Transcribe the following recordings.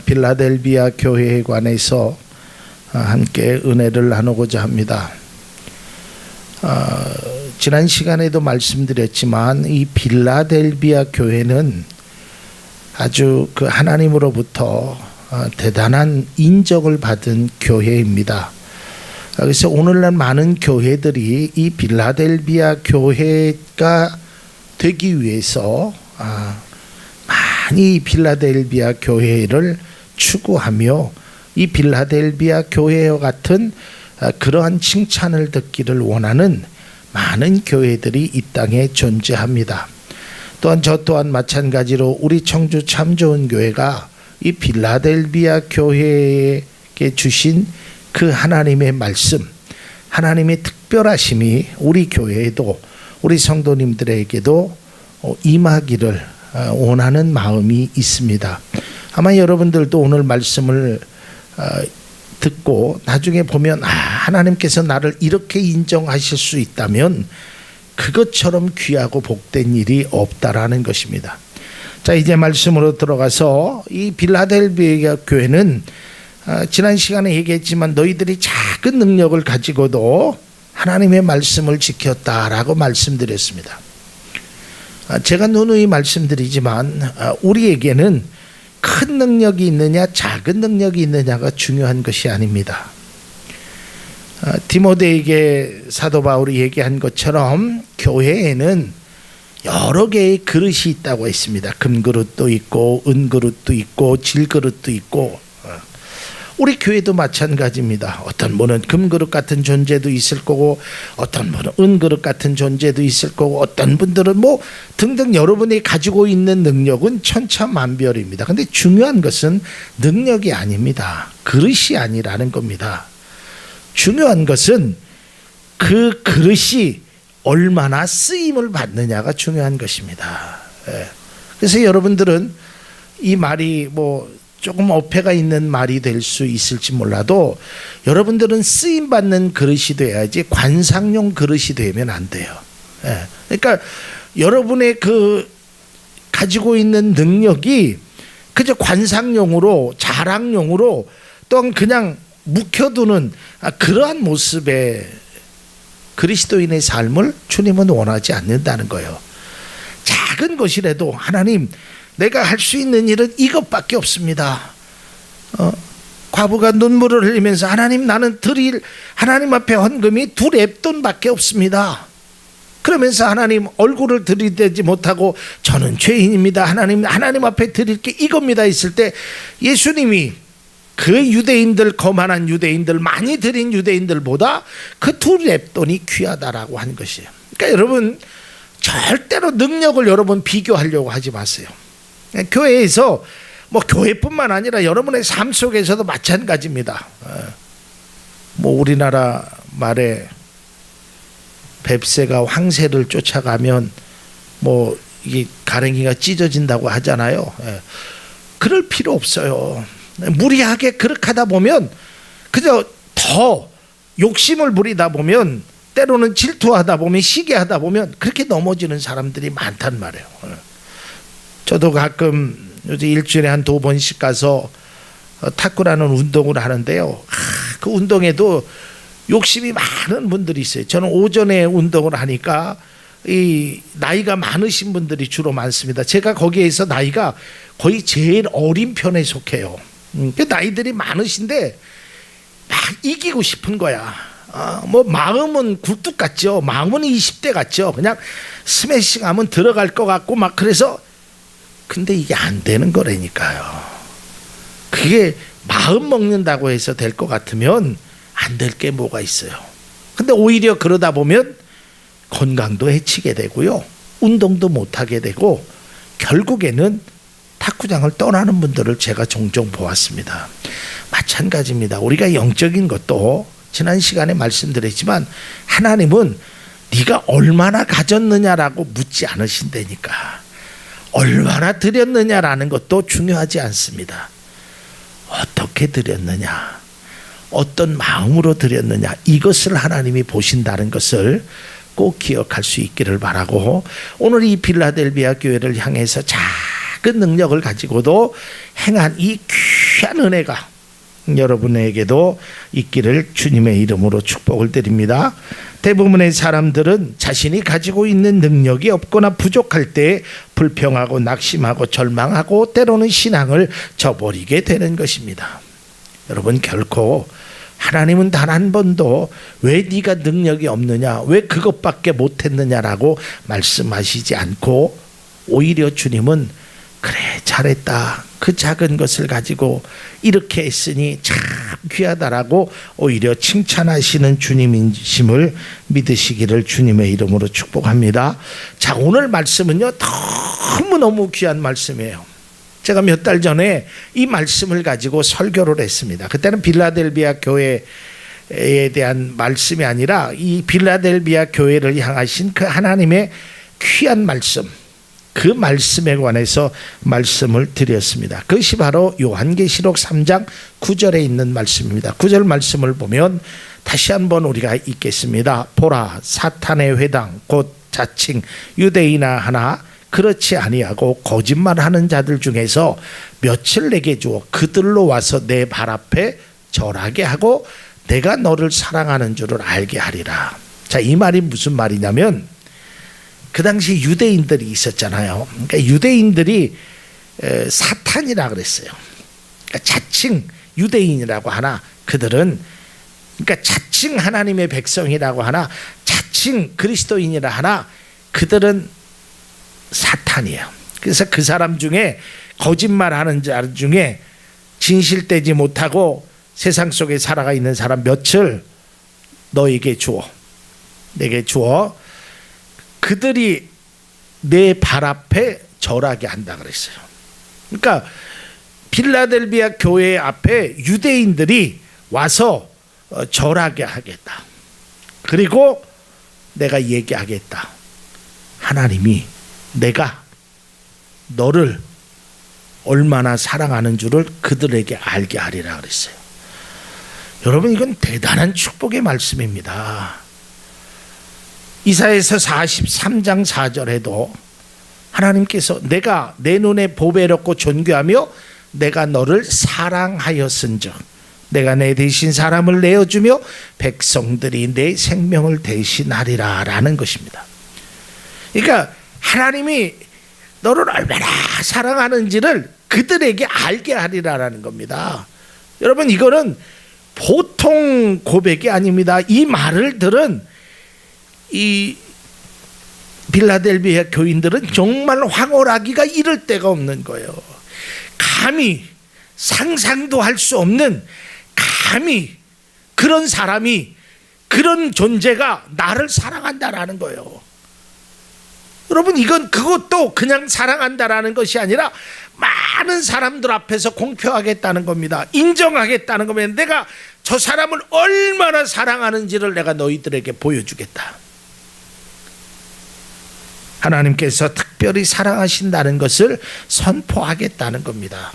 필라델비아 교회에 관해서 함께 은혜를 나누고자 합니다. 지난 시간에도 말씀드렸지만 이 필라델비아 교회는 아주 그 하나님으로부터 대단한 인정을 받은 교회입니다. 그래서 오늘날 많은 교회들이 이 필라델비아 교회가 되기 위해서 많이 필라델비아 교회를 추구하며 이 필라델비아 교회와 같은 그러한 칭찬을 듣기를 원하는 많은 교회들이 이 땅에 존재합니다. 또한 저 또한 마찬가지로 우리 청주 참 좋은 교회가 이 필라델비아 교회에게 주신 그 하나님의 말씀, 하나님의 특별하심이 우리 교회에도 우리 성도님들에게도 임하기를 원하는 마음이 있습니다. 아마 여러분들도 오늘 말씀을 듣고 나중에 보면 하나님께서 나를 이렇게 인정하실 수 있다면 그것처럼 귀하고 복된 일이 없다라는 것입니다. 자, 이제 말씀으로 들어가서 이 필라델비아 교회는 지난 시간에 얘기했지만 너희들이 작은 능력을 가지고도 하나님의 말씀을 지켰다라고 말씀드렸습니다. 제가 누누이 말씀드리지만 우리에게는 큰 능력이 있느냐 작은 능력이 있느냐가 중요한 것이 아닙니다. 디모데에게 사도 바울이 얘기한 것처럼 교회에는 여러 개의 그릇이 있다고 했습니다. 금그릇도 있고 은그릇도 있고 질그릇도 있고 우리 교회도 마찬가지입니다. 어떤 분은 금그릇 같은 존재도 있을 거고 어떤 분은 은그릇 같은 존재도 있을 거고 어떤 분들은 뭐 등등 여러분이 가지고 있는 능력은 천차만별입니다. 근데 중요한 것은 능력이 아닙니다. 그릇이 아니라는 겁니다. 중요한 것은 그 그릇이 얼마나 쓰임을 받느냐가 중요한 것입니다. 그래서 여러분들은 이 말이 뭐 조금 어폐가 있는 말이 될 수 있을지 몰라도 여러분들은 쓰임받는 그릇이 돼야지 관상용 그릇이 되면 안 돼요. 그러니까 여러분의 그 가지고 있는 능력이 그저 관상용으로 자랑용으로 또한 그냥 묵혀두는 그러한 모습의 그리스도인의 삶을 주님은 원하지 않는다는 거예요. 작은 것이라도 하나님 내가 할 수 있는 일은 이것밖에 없습니다. 과부가 눈물을 흘리면서 하나님 나는 드릴 하나님 앞에 헌금이 2렙돈밖에 없습니다. 그러면서 하나님 얼굴을 들이대지 못하고 저는 죄인입니다. 하나님 앞에 드릴 게 이겁니다 했을 때 예수님이 그 유대인들 거만한 유대인들 많이 드린 유대인들보다 그 2렙돈이 귀하다라고 하는 것이에요. 그러니까 여러분 절대로 능력을 여러분 비교하려고 하지 마세요. 교회에서 뭐 교회뿐만 아니라 여러분의 삶 속에서도 마찬가지입니다. 뭐 우리나라 말에 뱁새가 황새를 쫓아가면 뭐 이게 가랭이가 찢어진다고 하잖아요. 그럴 필요 없어요. 무리하게 그렇게 하다 보면 그저 더 욕심을 부리다 보면 때로는 질투하다 보면 시기하다 보면 그렇게 넘어지는 사람들이 많단 말이에요. 저도 가끔 요즘 일주일에 한 2번씩 가서 탁구라는 운동을 하는데요. 그 운동에도 욕심이 많은 분들이 있어요. 저는 오전에 운동을 하니까 이 나이가 많으신 분들이 주로 많습니다. 제가 거기에서 나이가 거의 제일 어린 편에 속해요. 그 나이들이 많으신데 막 이기고 싶은 거야. 뭐 마음은 굴뚝 같죠. 마음은 20대 같죠. 그냥 스매싱 하면 들어갈 것 같고 막 그래서 근데 이게 안 되는 거라니까요. 그게 마음 먹는다고 해서 될 것 같으면 안 될 게 뭐가 있어요. 근데 오히려 그러다 보면 건강도 해치게 되고요. 운동도 못하게 되고 결국에는 탁구장을 떠나는 분들을 제가 종종 보았습니다. 마찬가지입니다. 우리가 영적인 것도 지난 시간에 말씀드렸지만 하나님은 네가 얼마나 가졌느냐라고 묻지 않으신다니까. 얼마나 드렸느냐라는 것도 중요하지 않습니다. 어떻게 드렸느냐, 어떤 마음으로 드렸느냐, 이것을 하나님이 보신다는 것을 꼭 기억할 수 있기를 바라고, 오늘 이 필라델비아 교회를 향해서 작은 능력을 가지고도 행한 이 귀한 은혜가 여러분에게도 있기를 주님의 이름으로 축복을 드립니다. 대부분의 사람들은 자신이 가지고 있는 능력이 없거나 부족할 때 불평하고 낙심하고 절망하고 때로는 신앙을 저버리게 되는 것입니다. 여러분, 결코 하나님은 단 한 번도 왜 네가 능력이 없느냐, 왜 그것밖에 못했느냐라고 말씀하시지 않고 오히려 주님은 그래 잘했다, 그 작은 것을 가지고 이렇게 했으니 참 귀하다라고 오히려 칭찬하시는 주님이심을 믿으시기를 주님의 이름으로 축복합니다. 자, 오늘 말씀은요 너무너무 귀한 말씀이에요. 제가 몇 달 전에 이 말씀을 가지고 설교를 했습니다. 그때는 빌라델비아 교회에 대한 말씀이 아니라 이 빌라델비아 교회를 향하신 그 하나님의 귀한 말씀, 그 말씀에 관해서 말씀을 드렸습니다. 그것이 바로 요한계시록 3장 9절에 있는 말씀입니다. 9절 말씀을 보면 다시 한번 우리가 읽겠습니다. 보라, 사탄의 회당 곧 자칭 유대인아 하나 그렇지 아니하고 거짓말하는 자들 중에서 몇을 내게 주어 그들로 와서 내 발 앞에 절하게 하고 내가 너를 사랑하는 줄을 알게 하리라. 자, 이 말이 무슨 말이냐면 그 당시 유대인들이 있었잖아요. 그러니까 유대인들이 사탄이라 그랬어요. 그러니까 자칭 유대인이라고 하나 그들은, 그러니까 자칭 하나님의 백성이라고 하나 자칭 그리스도인이라 하나 그들은 사탄이에요. 그래서 그 사람 중에 거짓말하는 자 중에 진실되지 못하고 세상 속에 살아가 있는 사람 몇을 너에게 주어, 내게 주어 그들이 내 발 앞에 절하게 한다 그랬어요. 그러니까 빌라델비아 교회 앞에 유대인들이 와서 절하게 하겠다. 그리고 내가 얘기하겠다. 하나님이 내가 너를 얼마나 사랑하는 줄을 그들에게 알게 하리라 그랬어요. 여러분, 이건 대단한 축복의 말씀입니다. 이사야서 43장 4절에도 하나님께서 내가 내 눈에 보배롭고 존귀하며 내가 너를 사랑하였은즉 내가 내 대신 사람을 내어주며 백성들이 내 생명을 대신하리라 라는 것입니다. 그러니까 하나님이 너를 얼마나 사랑하는지를 그들에게 알게 하리라라는 겁니다. 여러분, 이거는 보통 고백이 아닙니다. 이 말을 들은 이 빌라델비아 교인들은 정말 황홀하기가 이를 데가 없는 거예요. 감히 상상도 할 수 없는, 감히 그런 사람이, 그런 존재가 나를 사랑한다라는 거예요. 여러분, 이건 그것도 그냥 사랑한다라는 것이 아니라 많은 사람들 앞에서 공표하겠다는 겁니다. 인정하겠다는 겁니다. 내가 저 사람을 얼마나 사랑하는지를 내가 너희들에게 보여주겠다. 하나님께서 특별히 사랑하신다는 것을 선포하겠다는 겁니다.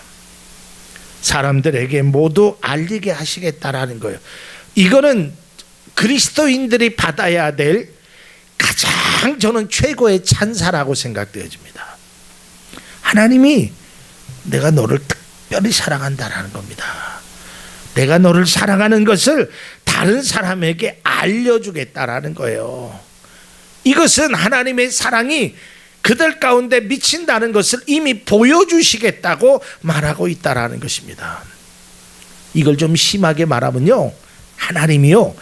사람들에게 모두 알리게 하시겠다라는 거예요. 이거는 그리스도인들이 받아야 될 가장 저는 최고의 찬사라고 생각되어집니다. 하나님이 내가 너를 특별히 사랑한다라는 겁니다. 내가 너를 사랑하는 것을 다른 사람에게 알려주겠다라는 거예요. 이것은 하나님의 사랑이 그들 가운데 미친다는 것을 이미 보여주시겠다고 말하고 있다라는 것입니다. 이걸 좀 심하게 말하면요, 하나님이요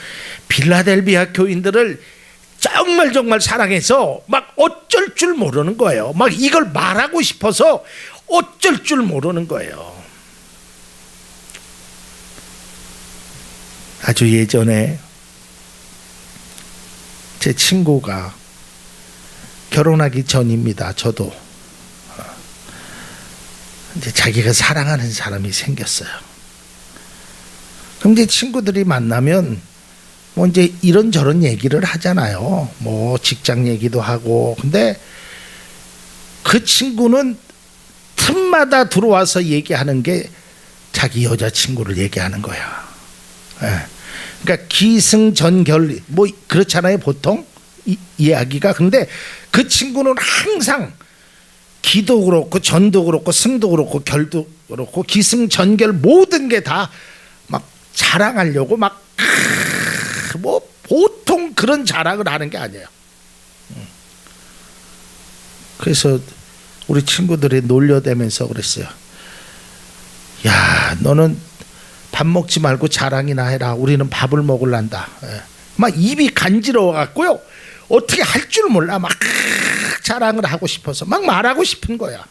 빌라델비아 교인들을 정말 사랑해서 막 어쩔 줄 모르는 거예요. 막 이걸 말하고 싶어서 어쩔 줄 모르는 거예요. 아주 예전에 제 친구가 결혼하기 전입니다. 저도 이제 자기가 사랑하는 사람이 생겼어요. 그럼 이제 친구들이 만나면 뭐 이제 이런저런 얘기를 하잖아요. 뭐 직장 얘기도 하고. 근데 그 친구는 틈마다 들어와서 얘기하는 게 자기 여자친구를 얘기하는 거야. 그러니까 기승전결 뭐 그렇잖아요, 보통 이야기가. 근데 그 친구는 항상 기도 그렇고 전도 그렇고 승도 그렇고 그렇고 기승전결 모든 게 다 막 자랑하려고 막 뭐 보통 그런 자랑을 하는 게 아니에요. 그래서 우리 친구들이 놀려대면서 그랬어요. 야, 너는 밥 먹지 말고 자랑이나 해라. 우리는 밥을 먹을란다. 막 입이 간지러워 갖고요. 어떻게 할 줄 몰라. 막 자랑을 하고 싶어서 막 말하고 싶은 거야.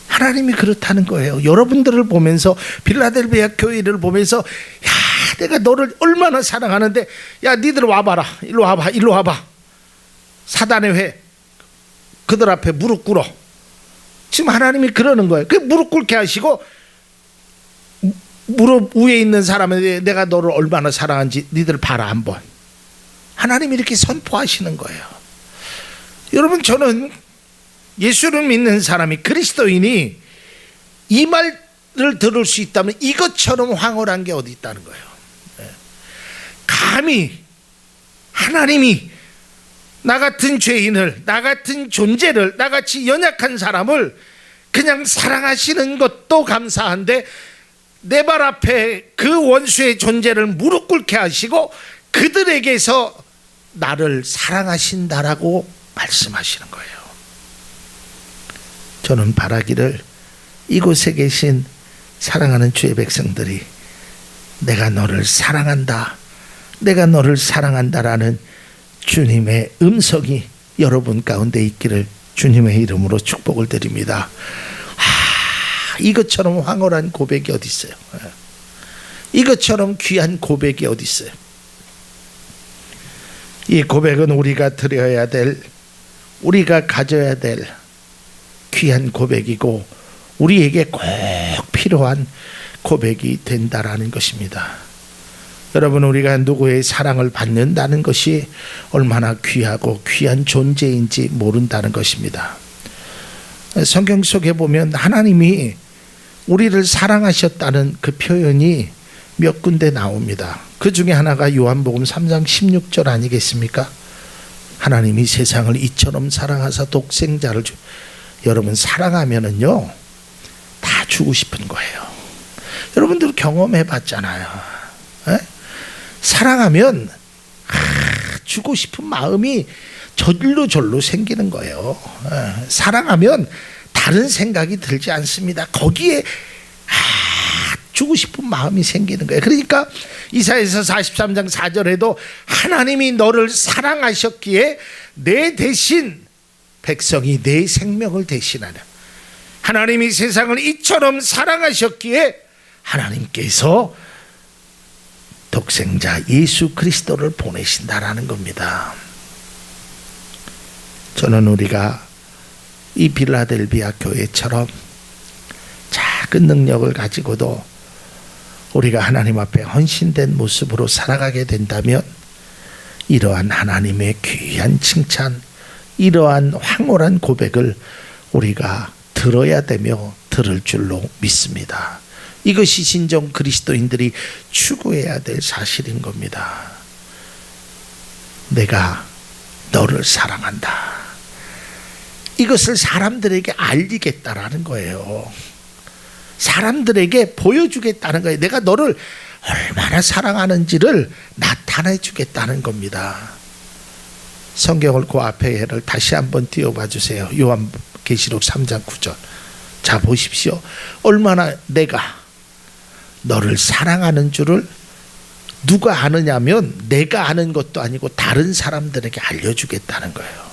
하나님이 그렇다는 거예요. 여러분들을 보면서, 빌라델비아 교회를 보면서, 야, 내가 너를 얼마나 사랑하는데, 야, 니들 와봐라. 일로 와봐. 일로 와봐. 사단의 회. 그들 앞에 무릎 꿇어. 지금 하나님이 그러는 거예요. 그 무릎 꿇게 하시고, 무릎 위에 있는 사람에 내가 너를 얼마나 사랑한지 니들 봐라 한번. 하나님이 이렇게 선포하시는 거예요. 여러분, 저는 예수를 믿는 사람이, 그리스도인이 이 말을 들을 수 있다면 이것처럼 황홀한 게 어디 있다는 거예요. 감히 하나님이 나 같은 죄인을, 나 같은 존재를, 나같이 연약한 사람을 그냥 사랑하시는 것도 감사한데 내 발 앞에 그 원수의 존재를 무릎 꿇게 하시고 그들에게서 나를 사랑하신다라고 말씀하시는 거예요. 저는 바라기를 이곳에 계신 사랑하는 주의 백성들이 내가 너를 사랑한다, 내가 너를 사랑한다라는 주님의 음성이 여러분 가운데 있기를 주님의 이름으로 축복을 드립니다. 이것처럼 황홀한 고백이 어디 있어요? 이것처럼 귀한 고백이 어디 있어요? 이 고백은 우리가 드려야 될, 우리가 가져야 될 귀한 고백이고 우리에게 꼭 필요한 고백이 된다라는 것입니다. 여러분, 우리가 누구의 사랑을 받는다는 것이 얼마나 귀하고 귀한 존재인지 모른다는 것입니다. 성경 속에 보면 하나님이 우리를 사랑하셨다는 그 표현이 몇 군데 나옵니다. 그 중에 하나가 요한복음 3장 16절 아니겠습니까? 하나님이 세상을 이처럼 사랑하사 독생자를 여러분, 사랑하면은요 다 주고 싶은 거예요. 여러분들 경험해 봤잖아요. 사랑하면 주고 싶은 마음이 절로 생기는 거예요. 사랑하면 다른 생각이 들지 않습니다. 거기에 주고 싶은 마음이 생기는 거예요. 그러니까 이사야서 43장 4절에도 하나님이 너를 사랑하셨기에 내 대신 백성이 내 생명을 대신하라. 하나님이 세상을 이처럼 사랑하셨기에 하나님께서 독생자 예수 그리스도를 보내신다라는 겁니다. 저는 우리가 이 빌라델비아 교회처럼 작은 능력을 가지고도 우리가 하나님 앞에 헌신된 모습으로 살아가게 된다면 이러한 하나님의 귀한 칭찬, 이러한 황홀한 고백을 우리가 들어야 되며 들을 줄로 믿습니다. 이것이 진정 그리스도인들이 추구해야 될 사실인 겁니다. 내가 너를 사랑한다. 이것을 사람들에게 알리겠다라는 거예요. 사람들에게 보여주겠다는 거예요. 내가 너를 얼마나 사랑하는지를 나타내 주겠다는 겁니다. 성경을 그 앞에를 다시 한번 띄워봐 주세요. 요한계시록 3장 9절. 자, 보십시오. 얼마나 내가 너를 사랑하는 줄을 누가 아느냐면 내가 아는 것도 아니고 다른 사람들에게 알려주겠다는 거예요.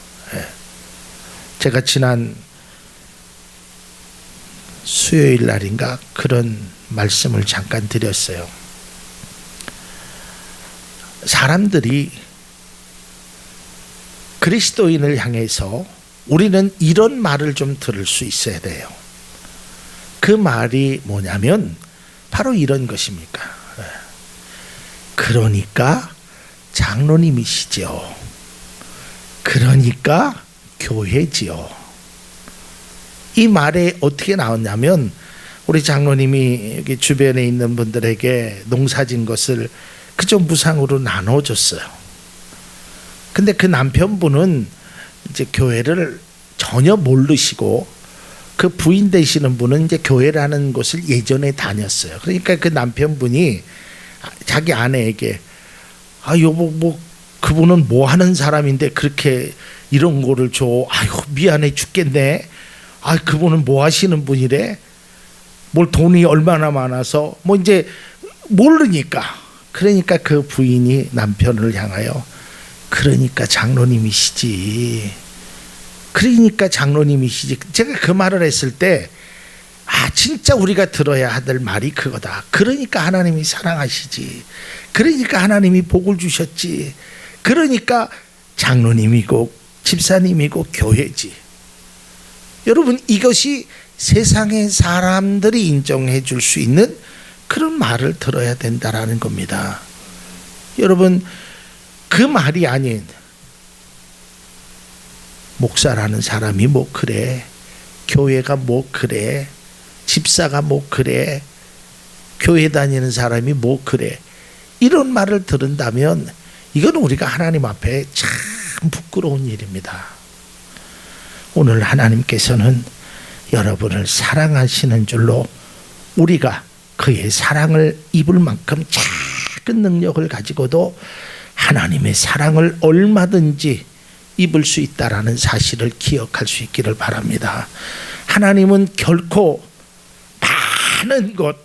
제가 지난 수요일 날인가 그런 말씀을 잠깐 드렸어요. 사람들이 그리스도인을 향해서 우리는 이런 말을 좀 들을 수 있어야 돼요. 그 말이 뭐냐면 바로 이런 것입니까? 그러니까 장로님이시죠. 그러니까 교회지요. 이 말에 어떻게 나왔냐면 우리 장로님이 여기 주변에 있는 분들에게 농사진 것을 그저 무상으로 나눠줬어요. 근데 그 남편분은 이제 교회를 전혀 모르시고 그 부인 되시는 분은 이제 교회라는 곳을 예전에 다녔어요. 그러니까 그 남편분이 자기 아내에게 아 여보 뭐 그분은 뭐 하는 사람인데 그렇게 이런 거를 줘. 아유 미안해 죽겠네. 아 그분은 뭐 하시는 분이래. 뭘 돈이 얼마나 많아서 뭐 이제 모르니까. 그러니까 그 부인이 남편을 향하여 그러니까 장로님이시지. 그러니까 장로님이시지. 제가 그 말을 했을 때 아 진짜 우리가 들어야 할 말이 그거다. 그러니까 하나님이 사랑하시지. 그러니까 하나님이 복을 주셨지. 그러니까 장로님이고 집사님이고 교회지. 여러분 이것이 세상의 사람들이 인정해 줄 수 있는 그런 말을 들어야 된다라는 겁니다. 여러분 그 말이 아닌 목사라는 사람이 뭐 그래, 교회가 뭐 그래, 집사가 뭐 그래, 교회 다니는 사람이 뭐 그래, 이런 말을 들은다면 이건 우리가 하나님 앞에 참 부끄러운 일입니다. 오늘 하나님께서는 여러분을 사랑하시는 줄로 우리가 그의 사랑을 입을 만큼 작은 능력을 가지고도 하나님의 사랑을 얼마든지 입을 수 있다라는 사실을 기억할 수 있기를 바랍니다. 하나님은 결코 많은 것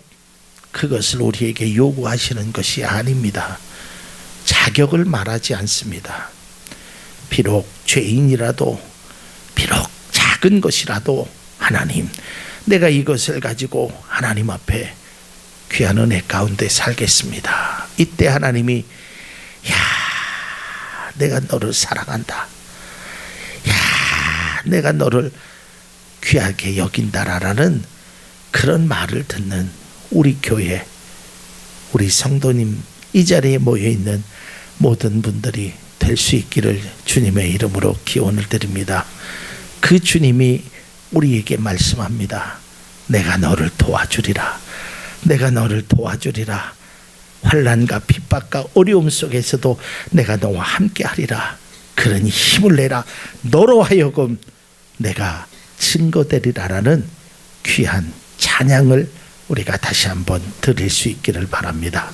그것을 우리에게 요구하시는 것이 아닙니다. 자격을 말하지 않습니다. 비록 죄인이라도 비록 작은 것이라도 하나님 내가 이것을 가지고 하나님 앞에 귀한 은혜 가운데 살겠습니다. 이때 하나님이 야 내가 너를 사랑한다. 야 내가 너를 귀하게 여긴다라는 그런 말을 듣는 우리 교회 우리 성도님 이 자리에 모여있는 모든 분들이 될 수 있기를 주님의 이름으로 기원을 드립니다. 그 주님이 우리에게 말씀합니다. 내가 너를 도와주리라. 내가 너를 도와주리라. 환난과 핍박과 어려움 속에서도 내가 너와 함께하리라. 그러니 힘을 내라. 너로 하여금 내가 증거되리라라는 귀한 찬양을 우리가 다시 한번 드릴 수 있기를 바랍니다.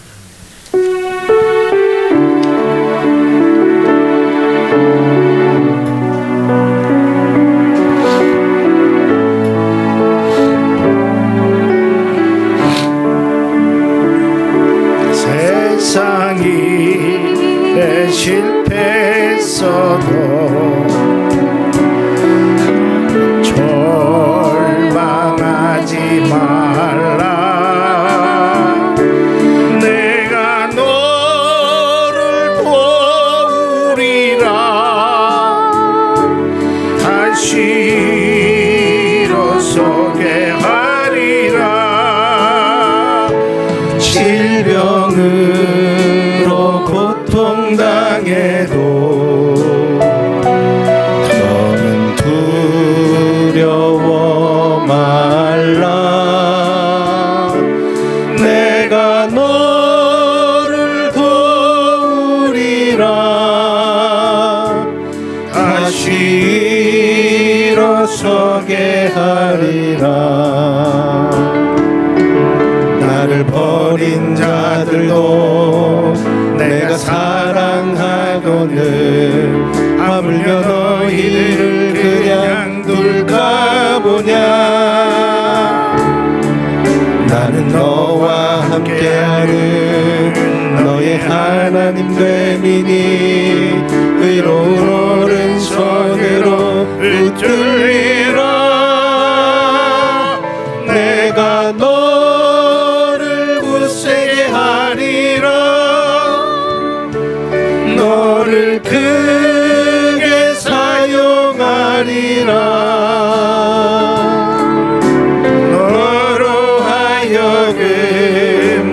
세상이 내 실패했어도 절망하지 말라. 내가 너를 도우리라. 다시 일어서게 하리라. 질병으로 고통당해도 더는 두려워 말라. 내가 너를 도우리라. 다시 일어서게 하리라. 나를 버린 자들도 내가 사랑하거늘 하물며 너희를 그냥 둘까 보냐. 나는 너와 함께하는 너의 하나님 됨이니 의로운 오른손으로 붙들리라. 내가 너를 굳세게 하리라. 너를 크게 사용하리라. 너로 하여금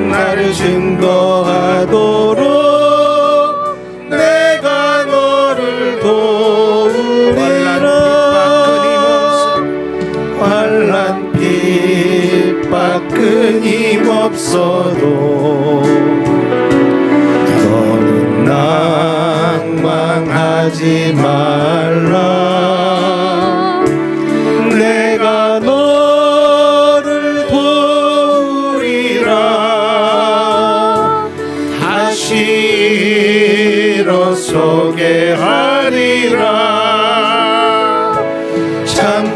나를 증거하도록 내가 너를 도우리라. 환난 핍박 끊임없어도 너는 낭망하지 말라. 내가 너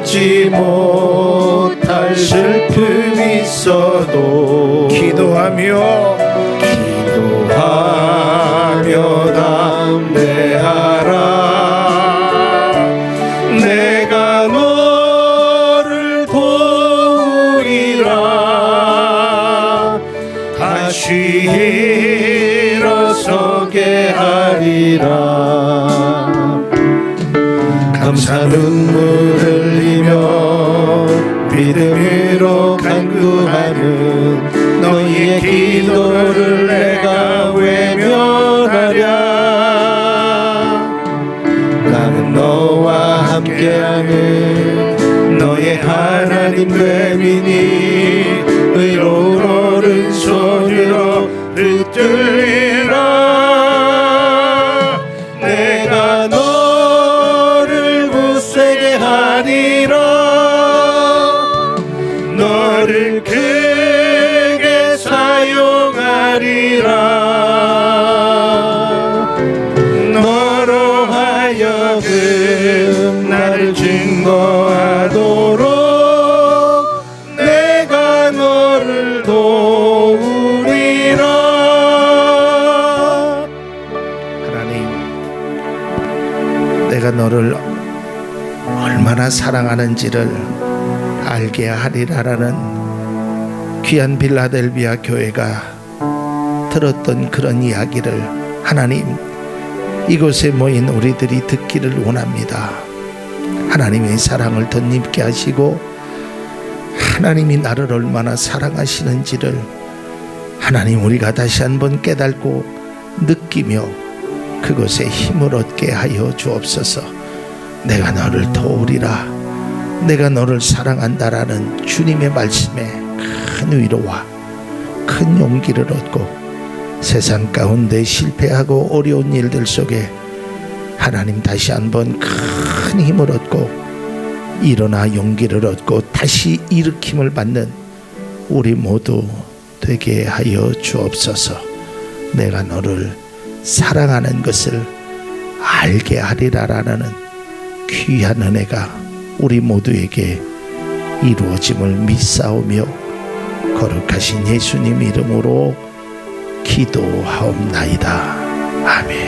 잊지 못할 슬픔이 있어도 기도하며 담대하라. 내가 너를 도우리라. 다시 일어서게 하리라. 감사 눈물 흘리며 믿음으로 간구하는 너희의 기도를 내가 외면하랴. 나는 너와 함께하는 너의 하나님 됨이니 의로운 오른손으로 붙들리라. 내가 너를 굳세게 하리라. 너를 크게 사용하리라. 너로 하여금 나를 증거하도록 내가 너를 도우리라. 하나님, 내가 너를 얼마나 사랑하는지를 알게 하리라라는 귀한 빌라델비아 교회가 들었던 그런 이야기를 하나님, 이곳에 모인 우리들이 듣기를 원합니다. 하나님의 사랑을 덧입게 하시고 하나님이 나를 얼마나 사랑하시는지를 하나님, 우리가 다시 한번 깨닫고 느끼며 그것에 힘을 얻게 하여 주옵소서. 내가 너를 도우리라, 내가 너를 사랑한다라는 주님의 말씀에 큰 위로와 큰 용기를 얻고 세상 가운데 실패하고 어려운 일들 속에 하나님 다시 한번 큰 힘을 얻고 일어나 용기를 얻고 다시 일으킴을 받는 우리 모두 되게 하여 주옵소서. 내가 너를 사랑하는 것을 알게 하리라라는 귀한 은혜가 우리 모두에게 이루어짐을 믿사오며 거룩하신 예수님 이름으로 기도하옵나이다. 아멘.